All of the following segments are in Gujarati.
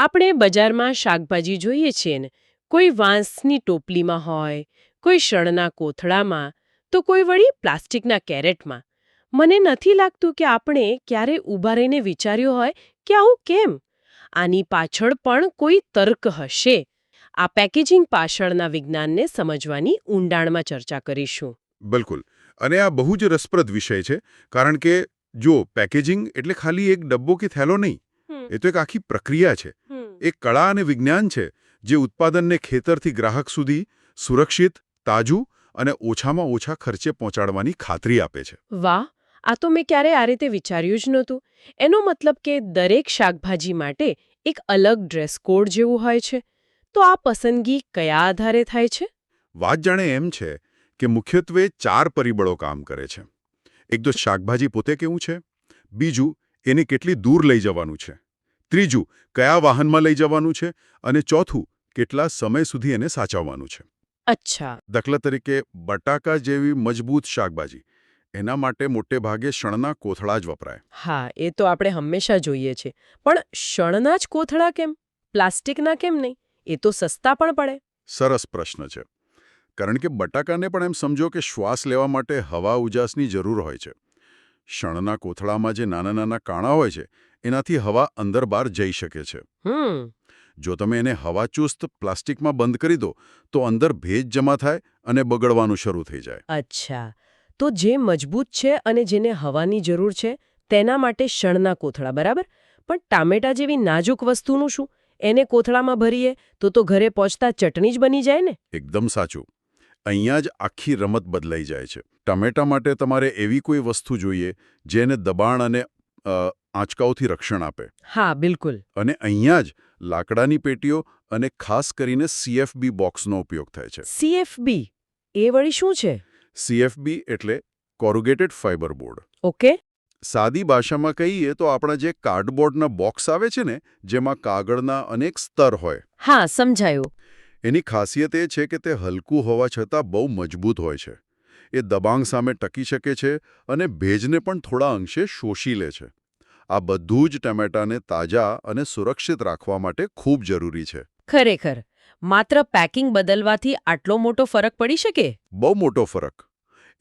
આપણે બજારમાં શાકભાજી જોઈએ છીએ ને, કોઈ વાંસની ટોપલીમાં હોય, કોઈ શણના કોથળામાં, તો કોઈ વળી પ્લાસ્ટિકના કેરેટમાં. મને નથી લાગતું કે આપણે ક્યારે ઊભા રહીને વિચાર્યું હોય કે આવું કેમ. આની પાછળ પણ કોઈ તર્ક હશે. આ પેકેજિંગ પાછળના વિજ્ઞાનને સમજવાની ઊંડાણમાં ચર્ચા કરીશું. બિલકુલ. અને આ બહુ જ રસપ્રદ વિષય છે, કારણ કે જો પેકેજિંગ એટલે ખાલી એક ડબ્બો કે થેલો નહીં, હમ, એ તો એક આખી પ્રક્રિયા છે. હમ. એક કળા અને વિજ્ઞાન છે જે ઉત્પાદનને ખેતરથી ગ્રાહક સુધી સુરક્ષિત, તાજું અને ઓછામાં ઓછા ખર્ચે પહોંચાડવાની ખાતરી આપે છે. વાહ, આ તો મેં ક્યારે આ રીતે વિચાર્યું જ નહોતું. એનો મતલબ કે દરેક શાકભાજી માટે એક અલગ ડ્રેસ કોડ જેવું હોય છે. તો આ પસંદગી કયા આધારે થાય છે? વાત જાણે એમ છે કે મુખ્યત્વે 4 પરિબળો કામ કરે છે. એક તો શાકભાજી પોતે કેવું છે, બીજું એને કેટલી દૂર લઈ જવાનું છે, ત્રીજું કયા વાહનમાં લઈ જવાનું છે, અને ચોથું કેટલા સમય સુધી એને સાચવવાનું છે. અચ્છા. દાખલા તરીકે બટાકા જેવી મજબૂત શાકભાજી, એના માટે મોટે ભાગે શણના કોથળા જ વપરાય. હા, એ તો આપણે હંમેશા જોઈએ છે. પણ શણના જ કોથળા કેમ? પ્લાસ્ટિકના કેમ નહીં? એ તો સસ્તા પણ પડે. સરસ પ્રશ્ન છે. કારણ કે બટાકાને પણ એમ સમજો કે શ્વાસ લેવા માટે હવા ઉજાસની જરૂર હોય છે. શણના કોથળામાં જે નાના નાના કાણા હોય છે, એનાથી હવા અંદર બહાર જઈ શકે છે. જો તમે એને હવાચુસ્ત પ્લાસ્ટિકમાં બંધ કરી દો તો અંદર ભેજ જમા થાય અને બગડવાનું શરૂ થઈ જાય. અચ્છા. તો જે મજબૂત છે અને જેને હવાની જરૂર છે તેના માટે શણના કોથળા, બરાબર. પણ ટામેટા જેવી નાજુક વસ્તુનું શું? એને કોથળામાં ભરીએ તો ઘરે પહોંચતા ચટણી જ બની જાય ને? એકદમ સાચું. અહીંયા જ આખી રમત બદલાઈ જાય છે. ટમેટા માટે તમારે એવી કોઈ વસ્તુ જોઈએ જેને દબાણ અને આંચકાઓથી રક્ષણ આપે. હા, બિલકુલ. અને અહીંયા જ લાકડાની પેટીઓ અને ખાસ કરીને CFB બોક્સનો ઉપયોગ થાય છે. CFB એ વળી શું છે? CFB એટલે કોરુગેટેડ ફાઇબર બોર્ડ. ઓકે. સાદી ભાષામાં કહીએ તો આપણા જે કાર્ડબોર્ડના બોક્સ આવે છે ને, જેમાં કાગળના અનેક સ્તર હોય. હા, સમજાયું. એની ખાસિયત એ છે કે તે હલકું હોવા છતાં બહુ મજબૂત હોય છે. એ દબાણ સામે ટકી શકે છે અને ભેજને પણ થોડા અંશે શોષી લે છે. આ બધું જ ટમેટાને તાજા અને સુરક્ષિત રાખવા માટે ખૂબ જરૂરી છે. ખરેખર, માત્ર પેકિંગ બદલવાથી આટલો મોટો ફરક પડી શકે? બહુ મોટો ફરક.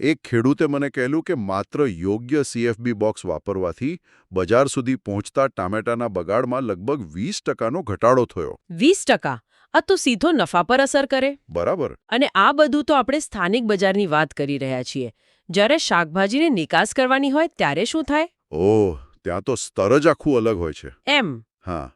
એક ખેડૂતે મને કહેલું કે માત્ર યોગ્ય CFB બોક્સ વાપરવાથી બજાર સુધી પહોંચતા ટામેટાના બગાડમાં લગભગ 20%નો ઘટાડો થયો. 20%? આ તો સીધો નફા પર અસર કરે. બરાબર. અને આ બધું તો આપણે સ્થાનિક બજારની વાત કરી રહ્યા છીએ. જ્યારે શાકભાજીને નિકાસ કરવાની હોય ત્યારે શું થાય? ઓહ, ત્યાં તો સ્તર જ આખું અલગ હોય છે. એમ? હા.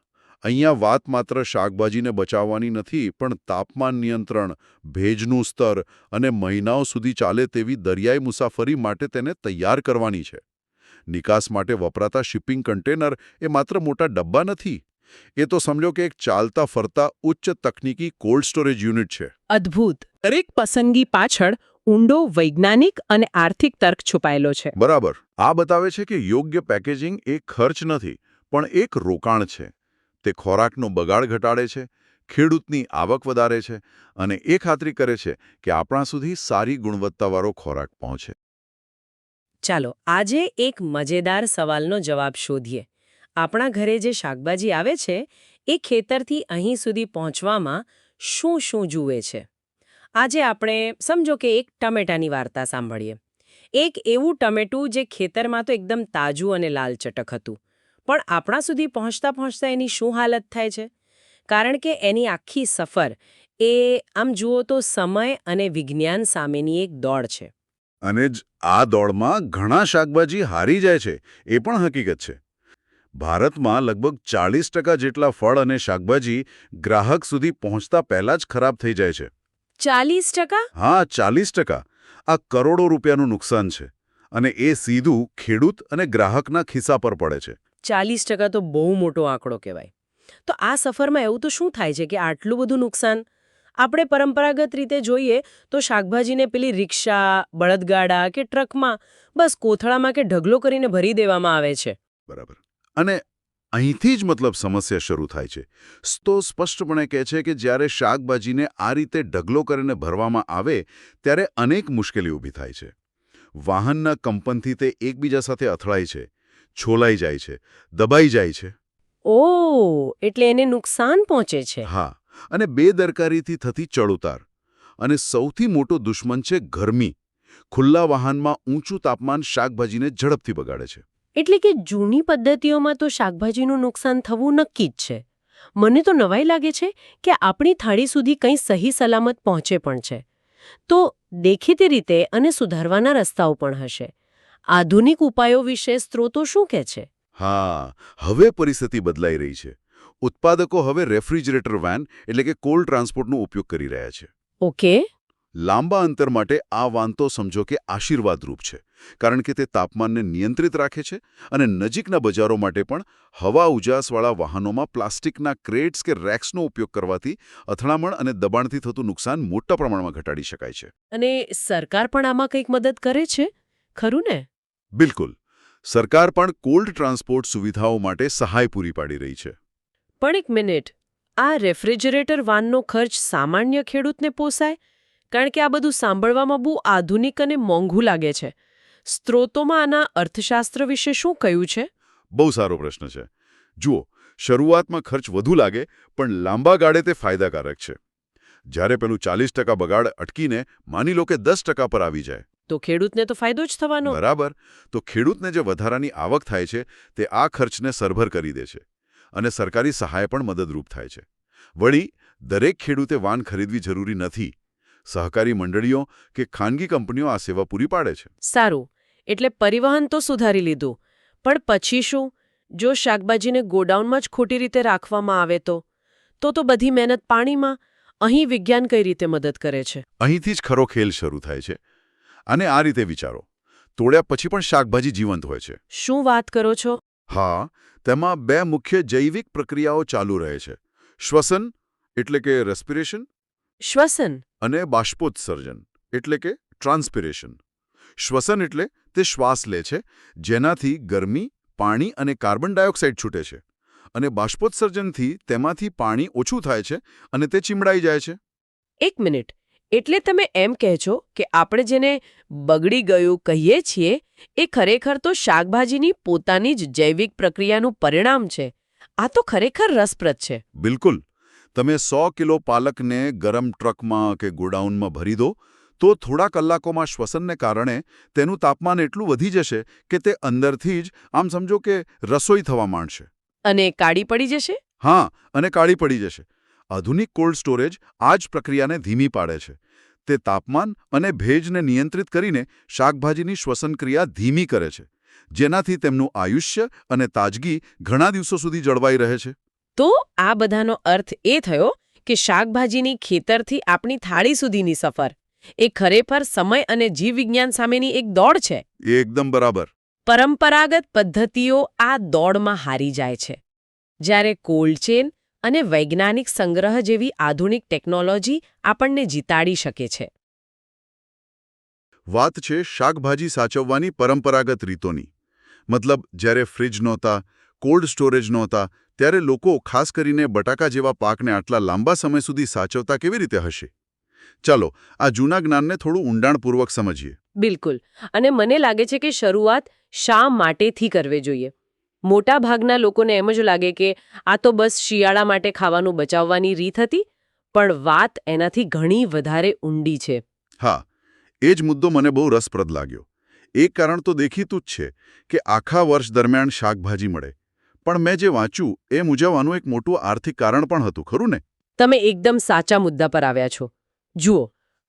અહીંયા વાત માત્ર શાકભાજીને બચાવવાની નથી, પણ તાપમાન નિયંત્રણ, ભેજનું સ્તર અને મહિનાઓ સુધી ચાલે તેવી દરિયાઈ મુસાફરી માટે તેને તૈયાર કરવાની છે. નિકાસ માટે વપરાતા શિપિંગ કન્ટેનર એ માત્ર મોટા ડબ્બા નથી. એ તો સમજો કે એક ચાલતા ફરતા ઉચ્ચ તકનીકી કોલ્ડ સ્ટોરેજ યુનિટ છે. અદ્ભુત. દરેક પસંદગી પાછળ ઊંડો વૈજ્ઞાનિક અને આર્થિક તર્ક છુપાયેલો છે. બરાબર. આ બતાવે છે કે યોગ્ય પેકેજિંગ એક ખર્ચ નથી, પણ એક રોકાણ છે. તે ખોરાકનો બગાડ ઘટાડે છે, ખેડૂતની આવક વધારે છે અને એ ખાતરી કરે છે કે આપણા સુધી સારી ગુણવત્તાવાળો ખોરાક પહોંચે. ચાલો આજે એક મજેદાર સવાલનો જવાબ શોધીએ. આપણા ઘરે જે શાકભાજી આવે છે એ ખેતરથી અહીં સુધી પહોંચવામાં શું શું જુએ છે? આજે આપણે સમજો કે એક ટમેટાની વાર્તા સાંભળીએ. એક એવું ટમેટું જે ખેતરમાં તો એકદમ તાજું અને લાલ ચટક હતું, પણ આપણા સુધી પહોંચતા પહોંચતા એની શું હાલત થાય છે? કારણ કે એની આખી સફર એ આમ જુઓ તો સમય અને વિજ્ઞાન સામેની એક દોડ છે. અને જ આ દોડમાં ઘણા શાકભાજી હારી જાય છે, એ પણ હકીકત છે. ભારતમાં લગભગ 40% જેટલા ફળ અને શાકભાજી ગ્રાહક સુધી પહોંચતા પહેલા જ ખરાબ થઈ જાય છે. 40%? હા, 40%. આ કરોડો રૂપિયાનું નુકસાન છે. અને એ સીધું ખેડૂત અને ગ્રાહકના ખિસ્સા પર પડે છે. 40% તો બહુ મોટો આંકડો કહેવાય. તો આ સફરમાં એવું તો શું થાય છે કે આટલું બધું નુકસાન? આપણે પરંપરાગત રીતે જોઈએ તો શાકભાજીને પેલી રિક્ષા, બળદગાડા કે ટ્રકમાં બસ કોથળામાં કે ઢગલો કરીને ભરી દેવામાં આવે છે. બરાબર. અને અહીંથી જ મતલબ સમસ્યા શરૂ થાય છે. તો સ્પષ્ટપણે કહે છે કે જ્યારે શાકભાજીને આ રીતે ઢગલો કરીને ભરવામાં આવે ત્યારે અનેક મુશ્કેલી ઊભી થાય છે. વાહનના કંપનથી તે એકબીજા સાથે અથડાય છે, છોલાઈ જાય છે, દબાઈ જાય છે. ઓ એટલે એને નુકસાન પહોંચે છે. હા, અને બેદરકારીથી થતી ચડઉતાર. અને સૌથી મોટો દુશ્મન છે ગરમી. ખુલ્લા વાહનમાં ઊંચું તાપમાન શાકભાજીને ઝડપથી બગાડે છે. એટલે કે જૂની પદ્ધતિઓમાં તો શાકભાજીનું નુકસાન થવું નક્કી જ છે. મને તો નવાઈ લાગે છે કે આપણી થાળી સુધી કંઈ સહી સલામત પહોંચે પણ છે. તો દેખીતી રીતે અને સુધારવાના રસ્તાઓ પણ હશે. આધુનિક ઉપાયો વિશે સ્ત્રોતો શું કહે છે? હા, હવે પરિસ્થિતિ બદલાઈ રહી છે. ઉત્પાદકો હવે રેફ્રિજરેટર વેન એટલે કે કોલ્ડ ટ્રાન્સપોર્ટનો ઉપયોગ કરી રહ્યા છે. ઓકે. લાંબા અંતર માટે આ વાન તો સમજો કે આશીર્વાદરૂપ છે, કારણ કે તે તાપમાનને નિયંત્રિત રાખે છે અને નજીકના બજારો માટે પણ હવા ઉજાસવાળા વાહનોમાં પ્લાસ્ટિકના ક્રેટ્સ કે રેક્સનો ઉપયોગ કરવાથી અથડામણ અને દબાણથી થતું નુકસાન મોટા પ્રમાણમાં ઘટાડી શકાય છે. અને સરકાર પણ આમાં કંઈક મદદ કરે છે ખરું ને? બિલકુલ. સરકાર પણ કોલ્ડ ટ્રાન્સપોર્ટ સુવિધાઓ માટે સહાય પૂરી પાડી રહી છે. પણ એક મિનિટ, આ રેફ્રિજરેટર વાનનો ખર્ચ સામાન્ય ખેડૂતને પોસાય? કારણ કે આ બધું સાંભળવામાં બહુ આધુનિક અને મોંઘું લાગે છે. સ્ત્રોતોમાં આના અર્થશાસ્ત્ર વિશે શું કહ્યું છે? બહુ સારો પ્રશ્ન છે. જુઓ, શરૂઆતમાં ખર્ચ વધુ લાગે, પણ લાંબા ગાળે તે ફાયદાકારક છે. જ્યારે પેલું 40% બગાડ અટકીને માની લો કે 10% પર આવી જાય. તો ખેડૂતને તો ફાયદો જ થવાનો. બરાબર. તો ખેડૂતને જે વધારાની આવક થાય છે તે આ ખર્ચને સરભર કરી દે છે. અને સરકારી સહાય પણ મદદરૂપ થાય છે. વળી, દરેક ખેડૂતે વાન ખરીદવી જરૂરી નથી. સહકારી મંડળીઓ કે ખાનગી કંપનીઓ આ સેવા પૂરી પાડે છે. સારું, એટલે પરિવહન તો સુધારી લીધું. પણ પછી શું? જો શાકભાજીને ગોડાઉનમાં જ ખોટી રીતે રાખવામાં આવે તો બધી મહેનત પાણીમાં. અહીં વિજ્ઞાન કઈ રીતે મદદ કરે છે? અહીંથી જ ખરો ખેલ શરૂ થાય છે. અને આ રીતે વિચારો, તોડ્યા પછી પણ શાકભાજી જીવંત હોય છે. શું વાત કરો છો? હા, તેમાં બે મુખ્ય જૈવિક પ્રક્રિયાઓ ચાલુ રહે છે. શ્વસન એટલે કે રેસ્પિરેશન, શ્વસન અને બાષ્પોત્સર્જન એટલે કે ટ્રાન્સપિરેશન. શ્વસન એટલે તે શ્વાસ લે છે, જેનાથી ગરમી, પાણી અને કાર્બન ડાયોક્સાઇડ છૂટે છે. અને બાષ્પોત્સર્જનથી તેમાંથી પાણી ઓછું થાય છે અને તે ચીમડાઈ જાય છે. એક મિનિટ, એટલે તમે એમ કહેજો કે આપણે જેને બગડી ગયું કહીએ છીએ એ ખરેખર તો શાકભાજીની પોતાની જ જૈવિક પ્રક્રિયાનું પરિણામ છે. આ તો ખરેખર રસપ્રદ છે. બિલકુલ. તમે 100 કિલો પાલકને ગરમ ટ્રકમાં કે ગોડાઉનમાં ભરી દો, તો થોડા કલાકોમાં શ્વસનને કારણે તેનું તાપમાન એટલું વધી જશે કે તે અંદરથી જ આમ સમજો કે રસોઈ થવા માંડશે. અને કાળી પડી જશે? હા, અને કાળી પડી જશે. આધુનિક કોલ્ડ સ્ટોરેજ આ જ પ્રક્રિયાને ધીમી પાડે છે. તે તાપમાન અને ભેજને નિયંત્રિત કરીને શાકભાજીની શ્વસન ક્રિયા ધીમી કરે છે, જેનાથી તેમનું આયુષ્ય અને તાજગી ઘણા દિવસો સુધી જળવાઈ રહે છે. તો આ બધાનો અર્થ એ થયો કે શાકભાજીની ખેતરથી આપણી થાળી સુધીની સફર એ ખરેખર સમય અને જીવવિજ્ઞાન સામેની એક દોડ છે. એકદમ બરાબર. પરંપરાગત પદ્ધતિઓ આ દોડમાં હારી જાય છે, જ્યારે કોલ્ડ ચેન અને વૈજ્ઞાનિક સંગ્રહ જેવી આધુનિક ટેકનોલોજી આપણને જીતાડી શકે છે. વાત છે શાકભાજી સાચવવાની પરંપરાગત રીતોની. મતલબ, જ્યારે ફ્રિજ નહોતા, કોલ્ડ સ્ટોરેજ નહોતા, ત્યારે લોકો ખાસ કરીને બટાકા જેવા પાકને આટલા લાંબા સમય સુધી સાચવતા કેવી રીતે હશે? ચાલો, આ જૂના જ્ઞાનને થોડું ઊંડાણપૂર્વક સમજીએ. બિલકુલ. અને મને લાગે છે કે શરૂઆત શા માટેથી કરવી જોઈએ. મોટા ભાગના લોકોને એમ જ લાગે કે આ તો બસ શિયાળા માટે ખાવાનું બચાવવાની રીત હતી, પણ વાત એનાથી ઘણી વધારે ઊંડી છે. હા, એ જ મુદ્દો મને બહુ રસપ્રદ લાગ્યો. એક કારણ તો દેખીતું જ છે કે આખા વર્ષ દરમિયાન શાકભાજી મળે. પણ મેં જે વાંચ્યું એ મુજબ આનું એક મોટું આર્થિક કારણ પણ હતું, ખરું ને? તમે એકદમ સાચા મુદ્દા પર આવ્યા છો. જુઓ,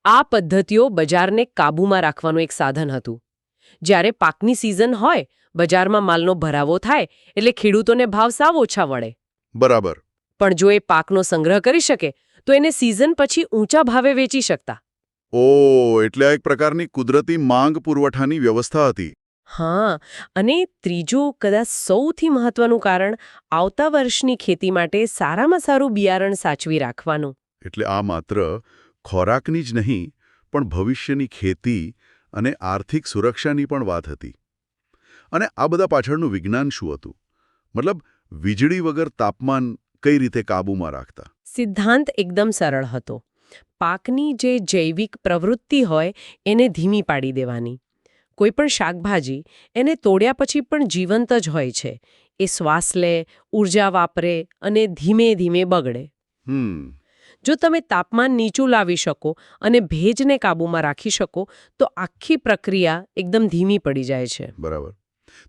આ પદ્ધતિઓ બજારને કાબૂમાં રાખવાનું એક સાધન હતું. જ્યારે પાકની સિઝન હોય, બજારમાં માલનો ભરાવો થાય, એટલે ખેડૂતોને ભાવ સાવ ઓછા વળે. બરાબર. પણ જો એ પાકનો સંગ્રહ કરી શકે તો એને સિઝન પછી ઊંચા ભાવે વેચી શકતા. એટલે આ એક પ્રકારની કુદરતી માંગ પુરવઠાની વ્યવસ્થા હતી. હા, અને ત્રીજું, કદાચ સૌથી મહત્વનું કારણ, આવતા વર્ષની ખેતી માટે સારામાં સારું બિયારણ સાચવી રાખવાનું. એટલે આ માત્ર ખોરાકની જ નહીં, પણ ભવિષ્યની ખેતી અને આર્થિક સુરક્ષાની પણ વાત હતી. અને આ બધા પાછળનું વિજ્ઞાન શું હતું? મતલબ, વીજળી વગર તાપમાન કઈ રીતે કાબૂમાં રાખતા? સિદ્ધાંત એકદમ સરળ હતો. પાકની જે જૈવિક પ્રવૃત્તિ હોય એને ધીમી પાડી દેવાની. કોઈપણ શાકભાજી એને તોડ્યા પછી પણ જીવંત જ હોય છે. એ શ્વાસ લે, ઊર્જા વાપરે અને ધીમે ધીમે બગડે. જો તમે તાપમાન નીચું લાવી શકો અને ભેજને કાબૂમાં રાખી શકો તો આખી પ્રક્રિયા એકદમ ધીમી પડી જાય છે. બરાબર.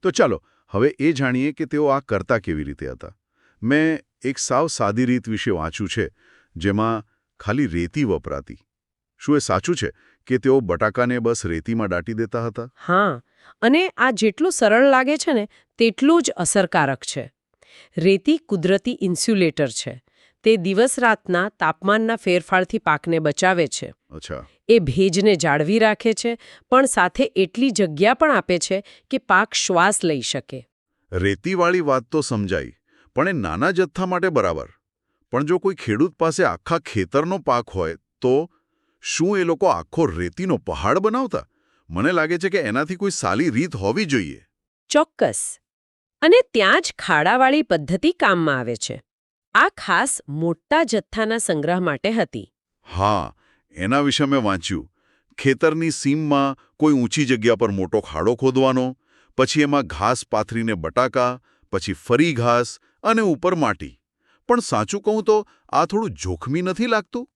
તો ચાલો હવે એ જાણીએ કે તેઓ આ કરતા કેવી રીતે હતા. મેં એક સાવ સાદી રીત વિશે વાંચ્યું છે જેમાં ખાલી રેતી વપરાતી. શું એ સાચું છે કે તેઓ બટાકાને બસ રેતીમાં દાટી દેતા હતા? હા, અને આ જેટલું સરળ લાગે છે ને તેટલું જ અસરકારક છે. રેતી કુદરતી ઇન્સ્યુલેટર છે. તે દિવસ-રાતના તાપમાનના ફેરફારથી પાકને બચાવે છે. અચ્છા. એ ભેજને જાળવી રાખે છે, પણ સાથે એટલી જગ્યા પણ આપે છે કે પાક શ્વાસ લઈ શકે. રેતીવાળી વાત તો સમજાઈ, પણ એ નાના જથ્થા માટે બરાબર. પણ જો કોઈ ખેડૂત પાસે આખા ખેતરનો પાક હોય તો શું એ લોકો આખો રેતીનો પહાડ બનાવતા? મને લાગે છે કે એનાથી કોઈ સાલી રીત હોવી જોઈએ. ચોક્કસ. અને ત્યાં જ ખાડાવાળી પદ્ધતિ કામમાં આવે છે. આ ખાસ મોટા જથ્થાના સંગ્રહ માટે હતી. હા, એના વિશે મેં વાંચ્યું. ખેતરની સીમમાં કોઈ ઊંચી જગ્યા પર મોટો ખાડો ખોદવાનો, પછી એમાં ઘાસ પાથરીને બટાકા, પછી ફરી ઘાસ અને ઉપર માટી. પણ સાચું કહું તો આ થોડું જોખમી નથી લાગતું?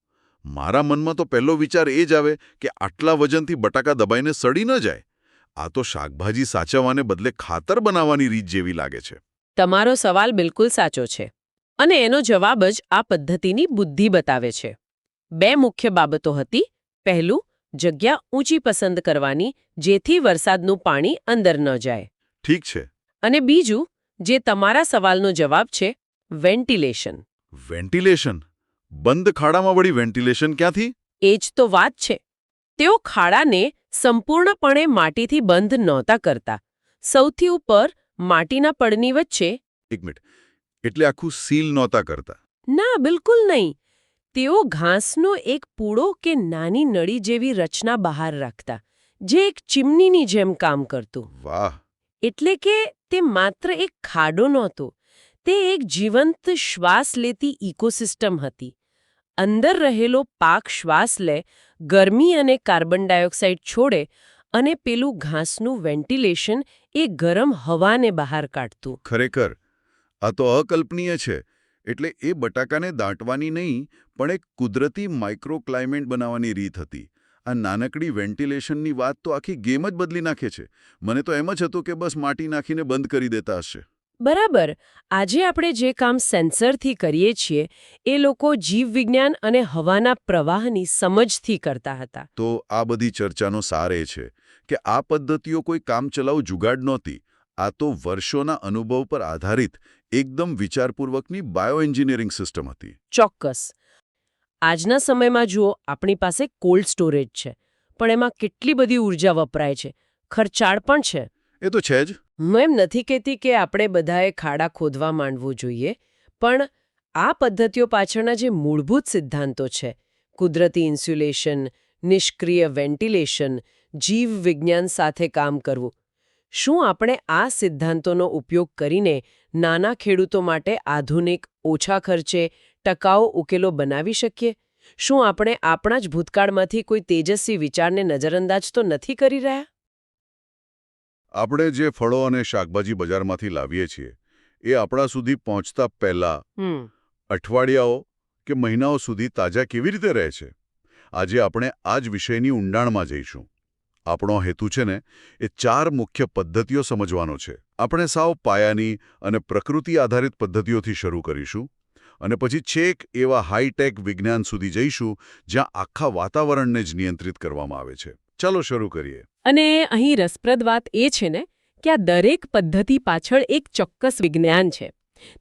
મારા મનમાં તો પહેલો વિચાર એ જ આવે કે આટલા વજનથી બટાકા દબાઈને સડી ન જાય. આ તો શાકભાજી સાચવવાને બદલે ખાતર બનાવવાની રીત જેવી લાગે છે. તમારો સવાલ બિલકુલ સાચો છે. અને એનો જવાબ જ આ પદ્ધતિની બુદ્ધિ બતાવે છે. 2 મુખ્ય બાબતો હતી. પહેલું, જગ્યા ઊંચી પસંદ કરવાની જેથી વરસાદનું પાણી અંદર ન જાય. ઠીક છે. અને બીજું, જે તમારા સવાલનો જવાબ છે, વેન્ટિલેશન. વેન્ટિલેશન? બંધ ખાડામાં વળી વેન્ટિલેશન ક્યાંથી? એ જ તો વાત છે. તેઓ ખાડાને સંપૂર્ણપણે માટીથી બંધ નહોતા કરતા. સૌથી ઉપર માટીના પડની વચ્ચે. એક મિનિટ. એટલે આખું સીલ નહોતા કરતા? ના, બિલકુલ નહીં. તેઓ ઘાસનો એક પૂળો કે નાની નળી જેવી રચના બહાર રાખતા, જે એક ચીમનીની જેમ કામ કરતું. વાહ! એટલે કે તે માત્ર એક ખાડો નહોતો, તે એક જીવંત શ્વાસ લેતી ઇકોસિસ્ટમ હતી. અંદર રહેલો પાક શ્વાસ લે, ગરમી અને કાર્બન ડાયોક્સાઇડ છોડે, અને પેલું ઘાસનું વેન્ટિલેશન એ ગરમ હવાને બહાર કાઢતું. ખરેખર આ તો અકલ્પનીય છે. એટલે એ બટાકાને દાટવાની નહીં, પણ એક કુદરતી માઇક્રોક્લાઇમેટ બનાવવાની રીત હતી. આ નાનકડી વેન્ટિલેશનની વાત તો આખી ગેમ જ બદલી નાખે છે. મને તો એમ જ હતું કે બસ માટી નાખીને બંધ કરી દેતા હશે. બરાબર. આજે આપણે જે કામ સેન્સરથી કરીએ છીએ એ લોકો જીવવિજ્ઞાન અને હવાના પ્રવાહની સમજથી કરતા હતા. તો આ બધી ચર્ચાનો સાર એ છે કે આ પદ્ધતિઓ કોઈ કામચલાઉ જુગાડ નહોતી. આ તો વર્ષોના અનુભવ પર આધારિત એકદમ વિચારપૂર્વકની બાયોએન્જિનિયરિંગ સિસ્ટમ હતી. ચોક્કસ. આજના સમયમાં જુઓ, આપણી પાસે કોલ્ડ સ્ટોરેજ છે, પણ એમાં કેટલી બધી ઊર્જા વપરાય છે, ખર્ચાળ પણ છે. એ તો છે જ. હું એમ નથી કહેતી કે આપણે બધાએ ખાડા ખોદવા માંડવું જોઈએ, પણ આ પદ્ધતિઓ પાછળના જે મૂળભૂત સિદ્ધાંતો છે, કુદરતી ઇન્સ્યુલેશન, નિષ્ક્રિય વેન્ટિલેશન, જીવવિજ્ઞાન સાથે કામ કરવું, શું આપણે આ સિદ્ધાંતોનો ઉપયોગ કરીને નાના ખેડૂતો માટે આધુનિક, ઓછા ખર્ચે, ટકાઉ ઉકેલો બનાવી શકીએ? શું આપણે આપણા જ ભૂતકાળમાંથી કોઈ તેજસ્વી વિચારને નજરઅંદાજ તો નથી કરી રહ્યા? આપણે જે ફળો અને શાકભાજી બજારમાંથી લાવીએ છીએ એ આપણા સુધી પહોંચતા પહેલા અઠવાડિયાઓ કે મહિનાઓ સુધી તાજા કેવી રીતે રહે છે? આજે આપણે આ જ વિષયની ઊંડાણમાં જઈશું. આપણો હેતુ છે ને એ 4 મુખ્ય પદ્ધતિઓ સમજવાનો છે. આપણે સાવ પાયાની અને પ્રકૃતિ આધારિત પદ્ધતિઓથી શરૂ કરીશું અને પછી છેક એવા હાઈટેક વિજ્ઞાન સુધી જઈશું જ્યાં આખા વાતાવરણને જ નિયંત્રિત કરવામાં આવે છે. ચાલો શરૂ કરીએ. અને અહીં રસપ્રદ વાત એ છે ને કે આ દરેક પદ્ધતિ પાછળ એક ચોક્કસ વિજ્ઞાન છે.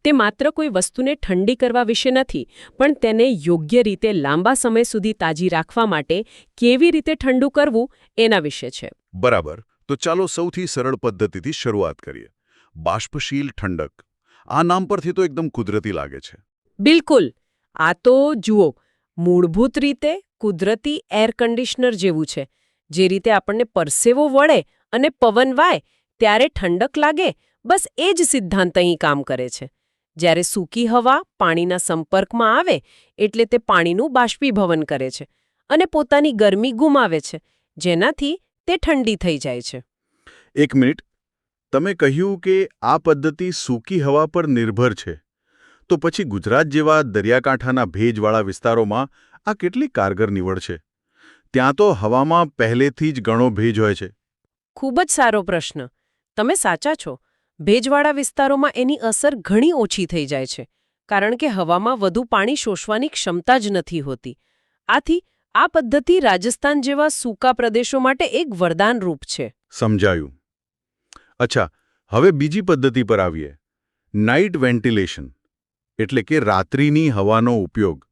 તે માત્ર કોઈ વસ્તુને ઠંડી કરવા વિશે નથી, પણ તેને યોગ્ય રીતે લાંબા સમય સુધી તાજી રાખવા માટે કેવી રીતે ઠંડુ કરવું એના વિશે છે. બરાબર. તો ચાલો સૌથી સરળ પદ્ધતિથી શરૂઆત કરીએ. બાષ્પશીલ ઠંડક. આ નામ પરથી તો એકદમ કુદરતી લાગે છે. બિલકુલ. આ તો જુઓ, મૂળભૂત રીતે કુદરતી એર કન્ડિશનર જેવું છે. જે રીતે આપણને પરસેવો વળે અને પવન વાય ત્યારે ઠંડક લાગે, બસ એ જ સિદ્ધાંત અહીં કામ કરે છે. જ્યારે સૂકી હવા પાણીના સંપર્કમાં આવે એટલે તે પાણીનું બાષ્પીભવન કરે છે અને પોતાની ગરમી ગુમાવે છે, જેનાથી તે ઠંડી થઈ જાય છે. એક મિનિટ. તમે કહ્યું કે આ પદ્ધતિ સૂકી હવા પર નિર્ભર છે, તો પછી ગુજરાત જેવા દરિયાકાંઠાના ભેજવાળા વિસ્તારોમાં આ કેટલી કારગર નીવડ છે? ત્યાં તો હવામાં પહેલેથી જ ઘણો ભેજ હોય છે. ખૂબ જ સારો પ્રશ્ન. તમે સાચા છો. ભેજવાળા વિસ્તારોમાં એની અસર ઘણી ઓછી થઈ જાય છે, કારણ કે હવામાં વધુ પાણી શોષવાની ક્ષમતા જ નથી હોતી. આથી આ પદ્ધતિ રાજસ્થાન જેવા સૂકા પ્રદેશો માટે એક વરદાન રૂપ છે. સમજાયું. અચ્છા, હવે બીજી પદ્ધતિ પર આવીએ. નાઇટ વેન્ટિલેશન, એટલે કે રાત્રિની હવાનો ઉપયોગ.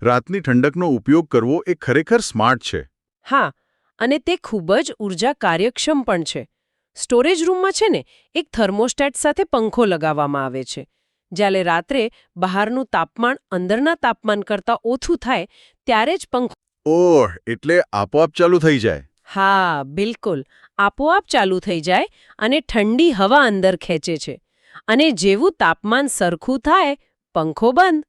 રાતની ઠંડકનો ઉપયોગ કરવો એ ખરેખર સ્માર્ટ છે. હા, અને તે ખૂબ જ ઉર્જા કાર્યક્ષમ પણ છે. સ્ટોરેજ રૂમમાં છે ને, એક થર્મોસ્ટેટ સાથે પંખો લગાવવામાં આવે છે. જ્યારે રાત્રે બહારનું તાપમાન અંદરના તાપમાન કરતાં ઓછું થાય ત્યારે જ પંખો. ઓહ, એટલે આપોઆપ ચાલુ થઈ જાય. હા, બિલકુલ. આપોઆપ ચાલુ થઈ જાય અને ઠંડી હવા અંદર ખેંચે છે. અને જેવું તાપમાન સરખું થાય, પંખો બંધ.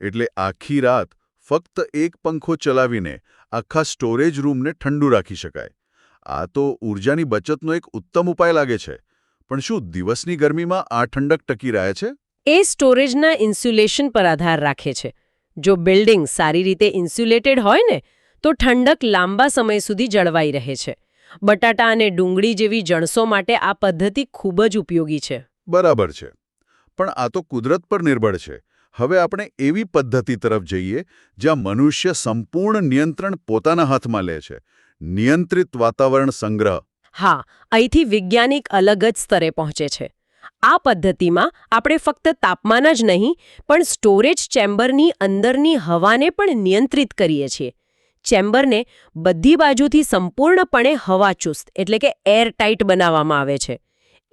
એટલે આખી રાત ફક્ત એક પંખો ચલાવીને આખા સ્ટોરેજ રૂમને ઠંડુ રાખી શકાય. આ તો ઊર્જાની બચતનો એક ઉત્તમ ઉપાય લાગે છે. પણ શું દિવસની ગરમીમાં આ ઠંડક ટકી રહે છે? એ સ્ટોરેજના ઇન્સ્યુલેશન પર આધાર રાખે છે. જો બિલ્ડિંગ સારી રીતે ઇન્સ્યુલેટેડ હોય ને, તો ઠંડક લાંબા સમય સુધી જળવાઈ રહે છે. બટાટા અને ડુંગળી જેવી જણસો માટે આ પદ્ધતિ ખૂબ જ ઉપયોગી છે. બરાબર છે. પણ આ તો કુદરત પર નિર્ભર છે. હવે આપણે એવી પદ્ધતિ તરફ જઈએ જ્યાં મનુષ્ય સંપૂર્ણ નિયંત્રણ પોતાના હાથમાં લે છે. નિયંત્રિત વાતાવરણ સંગ્રહ. હા, અહીંથી વૈજ્ઞાનિક અલગ જ સ્તરે પહોંચે છે. આ પદ્ધતિમાં આપણે ફક્ત તાપમાન જ નહીં, પણ સ્ટોરેજ ચેમ્બરની અંદરની હવાને પણ નિયંત્રિત કરીએ છીએ. ચેમ્બરને બધી બાજુથી સંપૂર્ણપણે હવાચુસ્ત એટલે કે એરટાઇટ બનાવવામાં આવે છે.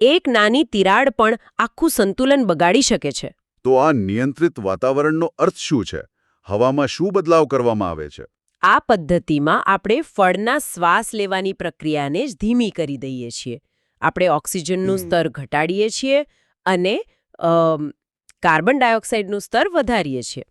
એક નાની તિરાડ પણ આખું સંતુલન બગાડી શકે છે. તો આ નિયંત્રિત વાતાવરણનો અર્થ શું છે? હવામાં શું બદલાવ કરવામાં આવે છે? આ પદ્ધતિમાં આપણે ફળના શ્વાસ લેવાની પ્રક્રિયાને જ ધીમી કરી દઈએ છીએ. આપણે ઓક્સિજનનું સ્તર ઘટાડીએ છીએ અને કાર્બન ડાયોક્સાઇડનું સ્તર વધારીએ છીએ.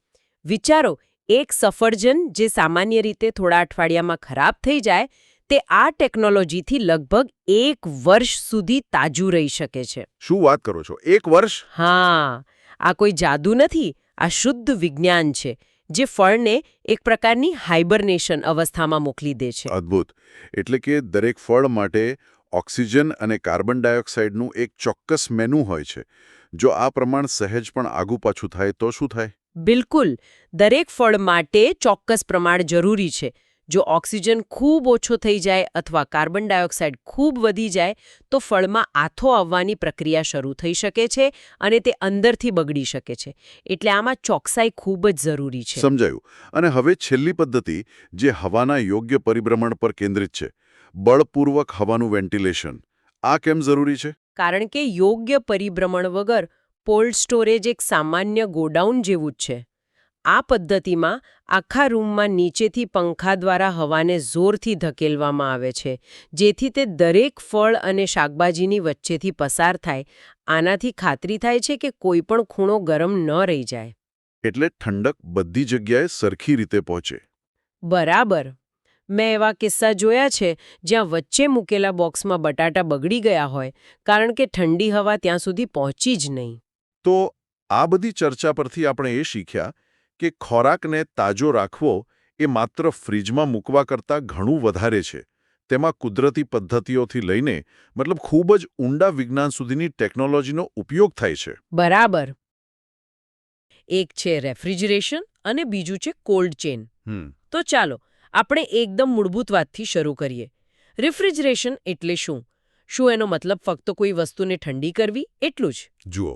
વિચારો, એક સફરજન જે સામાન્ય રીતે થોડા અઠવાડિયામાં ખરાબ થઈ જાય, તે આ ટેકનોલોજીથી લગભગ 1 વર્ષ સુધી તાજું રહી શકે છે. શું વાત કરો છો? 1 વર્ષ? હા, આ કોઈ જાદુ નથી. આ શુદ્ધ વિજ્ઞાન છે, જે ફળને એક પ્રકારની હાઇબરનેશન અવસ્થામાં મોકલી દે છે. અદ્ભુત. એટલે કે દરેક ફળ માટે ઓક્સિજન અને કાર્બન ડાયોક્સાઇડનું એક ચોક્કસ મેનુ હોય છે. જો આ પ્રમાણ સહેજ પણ આગુ પાછું થાય તો શું થાય? બિલકુલ. દરેક ફળ માટે ચોક્કસ પ્રમાણ જરૂરી છે. જો ઓક્સિજન ખૂબ ઓછો થઈ જાય અથવા કાર્બન ડાયોક્સાઇડ ખૂબ વધી જાય, તો ફળમાં આથો આવવાની પ્રક્રિયા શરૂ થઈ શકે છે અને તે અંદરથી બગડી શકે છે. એટલે આમાં ચોકસાઈ ખૂબ જ જરૂરી છે. સમજાયું. અને હવે છેલ્લી પદ્ધતિ, જે હવાના યોગ્ય પરિભ્રમણ પર કેન્દ્રિત છે. બળપૂર્વક હવાનું વેન્ટિલેશન. આ કેમ જરૂરી છે? કારણ કે યોગ્ય પરિભ્રમણ વગર કોલ્ડ સ્ટોરેજ એક સામાન્ય ગોડાઉન જેવું જ છે. આ પદ્ધતિમાં આખા રૂમમાં નીચેથી પંખા દ્વારા હવાને જોરથી ધકેલવામાં આવે છે, જેથી તે દરેક ફળ અને શાકભાજીની વચ્ચેથી પસાર થાય. આનાથી ખાતરી થાય છે કે કોઈ પણ ખૂણો ગરમ ન રહી જાય. એટલે ઠંડક બધી જગ્યાએ સરખી રીતે પહોંચે. બરાબર. મેં એવા કિસ્સા જોયા છે જ્યાં વચ્ચે મૂકેલા બોક્સમાં બટાટા બગડી ગયા હોય, કારણ કે ઠંડી હવા ત્યાં સુધી પહોંચી જ નહીં. તો આ બધી ચર્ચા પરથી આપણે એ શીખ્યા કે ખોરાકને તાજો રાખવો એ માત્ર ફ્રીજમાં મૂકવા કરતાં ઘણું વધારે છે. તેમાં કુદરતી પદ્ધતિઓથી લઈને મતલબ ખૂબ જ ઊંડા વિજ્ઞાન સુધીની ટેકનોલોજીનો ઉપયોગ થાય છે. બરાબર. એક છે રેફ્રિજરેશન અને બીજું છે કોલ્ડ ચેન. તો ચાલો આપણે એકદમ મૂળભૂત વાતથી શરૂ કરીએ. રેફ્રિજરેશન એટલે શું? શું એનો મતલબ ફક્ત કોઈ વસ્તુને ઠંડી કરવી એટલું જ? જુઓ,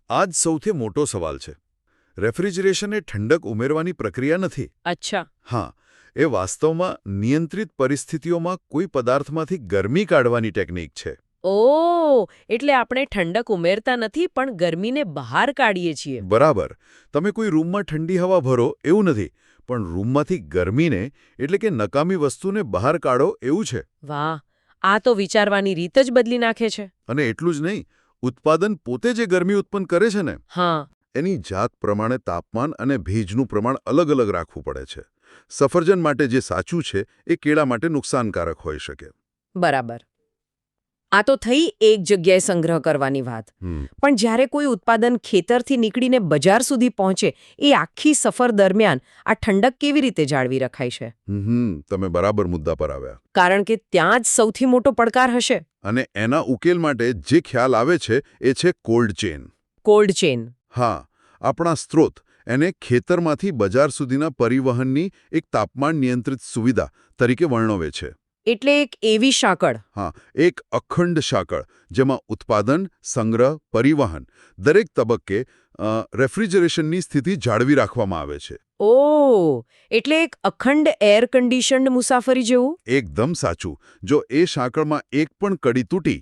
આ જ સૌથી મોટો સવાલ છે. રેફ્રિજરેશન એ ઠંડક ઉમેરવાની પ્રક્રિયા નથી. અચ્છા. હા, એ વાસ્તવમાં નિયંત્રિત પરિસ્થિતિઓમાં કોઈ પદાર્થમાંથી ગરમી કાઢવાની ટેકનિક છે. ઓહ, એટલે આપણે ઠંડક ઉમેરતા નથી પણ ગરમીને બહાર કાઢીએ છીએ. બરાબર. તમે કોઈ રૂમમાં ઠંડી હવા ભરો એવું નથી, પણ રૂમમાંથી ગરમીને એટલે કે નકામી વસ્તુને બહાર કાઢો એવું છે. વાહ, આ તો વિચારવાની રીત જ બદલી નાખે છે. અને એટલું જ નહીં, ઉત્પાદન પોતે જે ગરમી ઉત્પન્ન કરે છે ને, હા. એની જાત પ્રમાણે તાપમાન અને ભેજનું પ્રમાણ અલગ અલગ રાખવું પડે છે. સફરજન માટે જે સાચું છે એ કેળા માટે નુકસાનકારક હોઈ શકે. બરાબર. આ તો થઈ એક જગ્યાએ સંગ્રહ કરવાની વાત. પણ જ્યારે કોઈ ઉત્પાદન ખેતરથી નીકળીને બજાર સુધી પહોંચે એ આખી સફર દરમિયાન આ ઠંડક કેવી રીતે જાળવી રખાય છે? તમે બરાબર મુદ્દા પર આવ્યા. કારણ કે ત્યાં જ સૌથી મોટો પડકાર હશે. અને એના ઉકેલ માટે જે ખ્યાલ આવે છે એ છે કોલ્ડ ચેન. Cold chain. હા, આપણા સ્ત્રોત એને ખેતરમાંથી બજાર સુધીના પરિવહનની એક તાપમાન નિયંત્રિત સુવિધા તરીકે વર્ણવે છે. એટલે એક એવી સાંકળ. હા, એક અખંડ સાંકળ જેમાં ઉત્પાદન, સંગ્રહ, પરિવહન દરેક તબક્કે રેફ્રિજરેશનની સ્થિતિ જાળવી રાખવામાં આવે છે. ઓહ, એટલે એક અખંડ એર કન્ડિશન્ડ મુસાફરી જેવું? એકદમ સાચું. જો એ સાંકળમાં એક પણ કડી તૂટી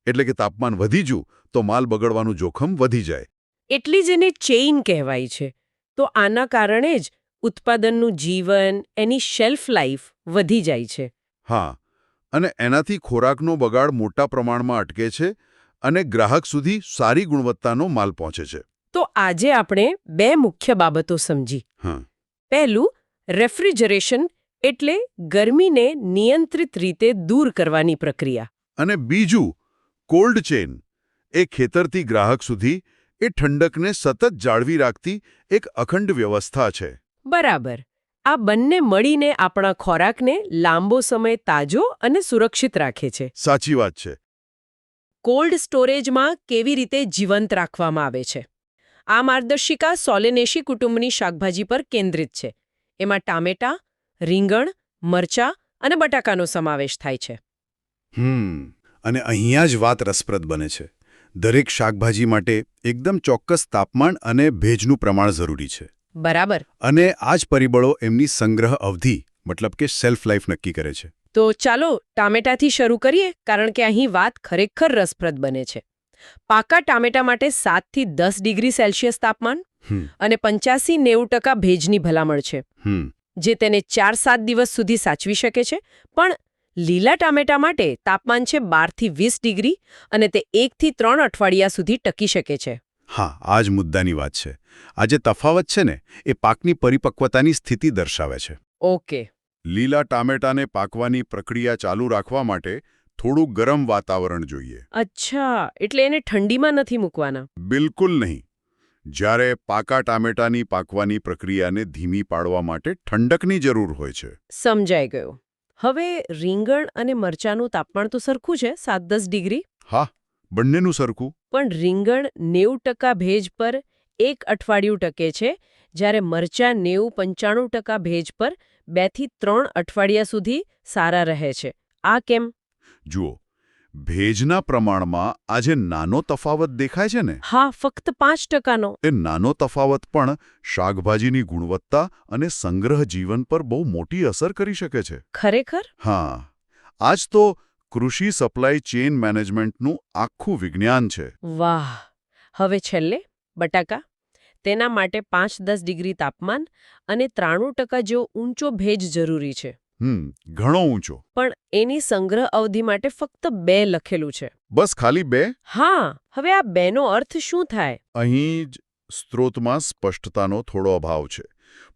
એટલે કે તાપમાન વધી ગયું તો માલ બગડવાનું જોખમ વધી જાય. એટલી જ એને ચેઇન કહેવાય છે. તો આના કારણે જ ઉત્પાદનનું જીવન, એની શેલ્ફ લાઈફ વધી જાય છે. હા, અને એનાથી ખોરાકનો બગાડ મોટા પ્રમાણમાં અટકે છે અને ગ્રાહક સુધી સારી ગુણવત્તાનો માલ પહોંચે છે. તો આજે આપણે બે મુખ્ય બાબતો સમજી. હા. પહેલું, રેફ્રિજરેશન એટલે ગરમીને નિયંત્રિત રીતે દૂર કરવાની પ્રક્રિયા. અને બીજું, કોલ્ડ ચેન એ ખેતરથી ગ્રાહક સુધી એ ઠંડકને સતત જાળવી રાખતી એક અખંડ વ્યવસ્થા છે. બરાબર. આ બંને મળીને આપણા ખોરાકને લાંબો સમય તાજો અને સુરક્ષિત રાખે છે. સાચી વાત છે. કોલ્ડ સ્ટોરેજમાં કેવી રીતે જીવંત રાખવામાં આવે છે? આ માર્ગદર્શિકા સોલેનેશી કુટુંબની શાકભાજી પર કેન્દ્રિત છે. એમાં ટામેટાં, રીંગણ, મરચાં અને બટાકાનો સમાવેશ થાય છે. અને અહીંયા જ વાત રસપ્રદ બને છે. દરેક શાકભાજી માટે એકદમ ચોક્કસ તાપમાન અને ભેજનું પ્રમાણ જરૂરી છે. બરાબર. અને આ જ પરિબળો એમની સંગ્રહ અવધિ મતલબ કે શેલ્ફ લાઈફ નક્કી કરે છે. તો ચાલો ટામેટાથી શરૂ કરીએ, કારણ કે અહીં વાત ખરેખર રસપ્રદ બને છે. પાકા ટામેટા માટે 7 થી 10 ડિગ્રી સેલ્સિયસ તાપમાન અને 85-90% ભેજની ભલામણ છે, જે તેને 4-7 દિવસ સુધી સાચવી શકે છે. પણ લીલા ટામેટા માટે તાપમાન છે 12 થી 20 ડિગ્રી અને તે 1 થી 3 અઠવાડિયા સુધી ટકી શકે છે. હા, આ જ મુદ્દાની વાત છે. આ જે તફાવત છે ને એ પાકની પરિપક્વતાની સ્થિતિ દર્શાવે છે. ઓકે. લીલા ટામેટાને પાકવાની પ્રક્રિયા ચાલુ રાખવા માટે થોડું ગરમ વાતાવરણ જોઈએ. અચ્છા, એટલે એને ઠંડીમાં નથી મૂકવાના? બિલકુલ નહીં. જ્યારે પાકા ટામેટાની પાકવાની પ્રક્રિયાને ધીમી પાડવા માટે ઠંડકની જરૂર હોય છે. સમજાઈ ગયું. હવે રીંગણ અને મરચાંનું તાપમાન તો સરખું છે, 7-10 ડિગ્રી. હા, બંનેનું સરખું. પણ રીંગણ 90% ભેજ પર 1 અઠવાડિયું ટકે છે, જ્યારે મરચાં 90-95% ભેજ પર 2 થી 3 અઠવાડિયા સુધી સારા રહે છે. આ કેમ? જુઓ, ભેજના પ્રમાણમાં આ જે નાનો તફાવત દેખાય છે ને, હા, ફક્ત 5%નો. એ નાનો તફાવત પણ શાકભાજીની ગુણવત્તા અને સંગ્રહ જીવન પર બહુ મોટી અસર કરી શકે છે. ખરેખર? હા, આ જ તો કૃષિ સપ્લાય ચેઇન મેનેજમેન્ટનું આખું વિજ્ઞાન છે. વાહ. હવે છેલ્લે બટાકા. તેના માટે 5-10 ડિગ્રી તાપમાન અને 93% જેવો ઊંચો ભેજ જરૂરી છે. ઘણો ઊંચો. પણ એની સંગ્રહ અવધિ માટે ફક્ત 2 લખેલું છે. બસ ખાલી 2? હા. હવે આ 2નો અર્થ શું થાય? અહીં જ સ્ત્રોતમાં સ્પષ્ટતાનો થોડો અભાવ છે.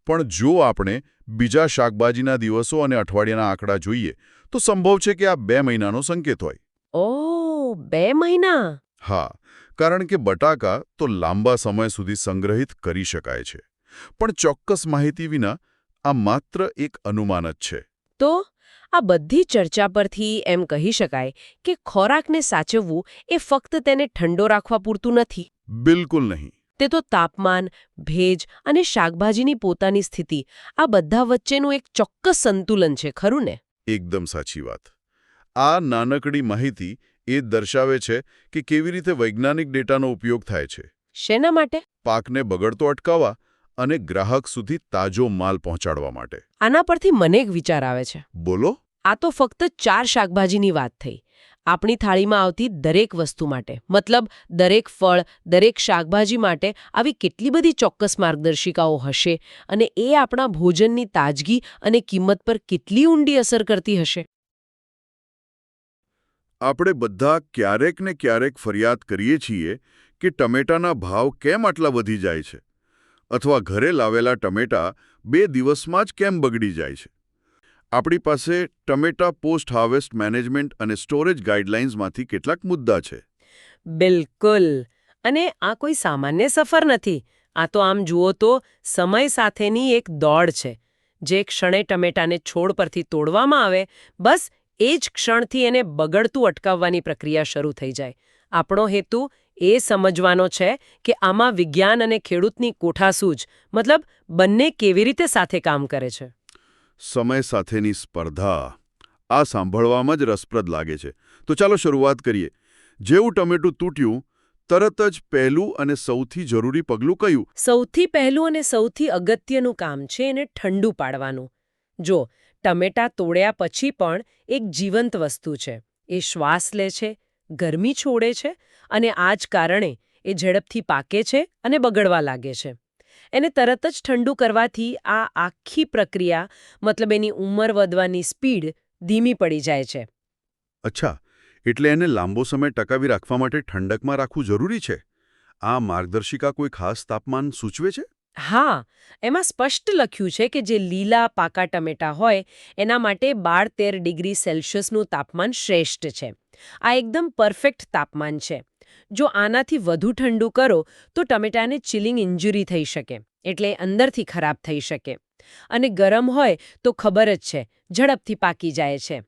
પણ જો આપણે બીજા શાકભાજીના દિવસો અને અઠવાડિયાના આંકડા જોઈએ તો સંભવ છે કે આ 2 મહિનાનો સંકેત હોય. ઓહ, 2 મહિના? હા, કારણ કે બટાકા તો લાંબા સમય સુધી સંગ્રહિત કરી શકાય છે. પણ ચોક્કસ માહિતી વિના આ માત્ર એક અનુમાન જ છે. તો આ બધી ચર્ચા પરથી એમ કહી શકાય કે ખોરાકને સાચવવું એ ફક્ત તેને ઠંડો રાખવા પૂરતું નથી. બિલકુલ નહીં. તે તો તાપમાન, ભેજ અને શાકભાજીની પોતાની સ્થિતિ, આ બધા વચ્ચેનું એક ચોક્કસ સંતુલન છે, ખરું ને? એકદમ સાચી વાત. આ નાનકડી માહિતી એ દર્શાવે છે કે કેવી રીતે વૈજ્ઞાનિક ડેટાનો ઉપયોગ થાય છે. શેના માટે? પાકને બગડતો અટકાવવા અને ગ્રાહક સુધી તાજો માલ પહોંચાડવા માટે. આના પરથી મને એક વિચાર આવે છે. બોલો. આ તો ફક્ત 4 શાકભાજીની વાત થઈ. આપણી થાળીમાં આવતી દરેક વસ્તુ માટે, મતલબ દરેક ફળ, દરેક શાકભાજી માટે આવી કેટલી બધી ચોક્કસ માર્ગદર્શિકાઓ હશે અને એ આપણા ભોજનની તાજગી અને કિંમત પર કેટલી ઊંડી અસર કરતી હશે. આપણે બધા ક્યારેક ને ક્યારેક ફરિયાદ કરીએ છીએ કે ટમેટાના ભાવ કેમ આટલા વધી જાય છે, અથવા ઘરે લાવેલા ટમેટા 2 દિવસમાં જ કેમ બગડી જાય છે. આપણી પાસે ટમેટા પોસ્ટ હાર્વેસ્ટ મેનેજમેન્ટ અને સ્ટોરેજ ગાઈડલાઇન્સમાંથી કેટલાક મુદ્દા છે. બિલકુલ. અને આ કોઈ સામાન્ય સફર નથી. આ તો આમ જુઓ તો સમય સાથેની એક દોડ છે. જે ક્ષણે ટમેટાને છોડ પરથી તોડવામાં આવે, બસ એ જ ક્ષણથી એને બગડતું અટકાવવાની પ્રક્રિયા શરૂ થઈ જાય. આપણો હેતુ એ સમજવાનો છે કે આમાં વિજ્ઞાન અને ખેડૂતની કોઠાસૂઝ, મતલબ બંને કેવી રીતે સાથે કામ કરે છે. સમય સાથેની સ્પર્ધા આ સાંભળવામાં જ રસપ્રદ લાગે છે. તો ચાલો શરૂઆત કરીએ. જેવું ટમેટું તૂટ્યું, તરત જ પહેલું અને સૌથી જરૂરી પગલું કયું? સૌથી પહેલું અને સૌથી અગત્યનું કામ છે એને ઠંડુ પાડવાનું. જો ટમેટા તોડ્યા પછી પણ એક જીવંત વસ્તુ છે. એ શ્વાસ લે છે, ગરમી છોડે છે, અને આ જ કારણે એ ઝડપથી પાકે છે અને બગડવા લાગે છે. એને તરત જ ઠંડુ કરવાથી આ આખી પ્રક્રિયા, મતલબ એની ઉંમર વધવાની સ્પીડ ધીમી પડી જાય છે. અચ્છા, એટલે એને લાંબો સમય ટકાવી રાખવા માટે ઠંડકમાં રાખવું જરૂરી છે. આ માર્ગદર્શિકા કોઈ ખાસ તાપમાન સૂચવે છે? હા, એમાં સ્પષ્ટ લખ્યું છે કે જે લીલા પાકા ટમેટા હોય એના માટે 12-13 ડિગ્રી સેલ્સિયસનું તાપમાન શ્રેષ્ઠ છે. આ એકદમ પરફેક્ટ તાપમાન છે. જો આનાથી વધુ ઠંડુ કરો તો ટમેટાને ચિલિંગ ઇન્જરી થઈ શકે, એટલે અંદરથી ખરાબ થઈ શકે. અને ગરમ હોય તો ખબર જ છે, ઝડપથી પાકી જાય છે.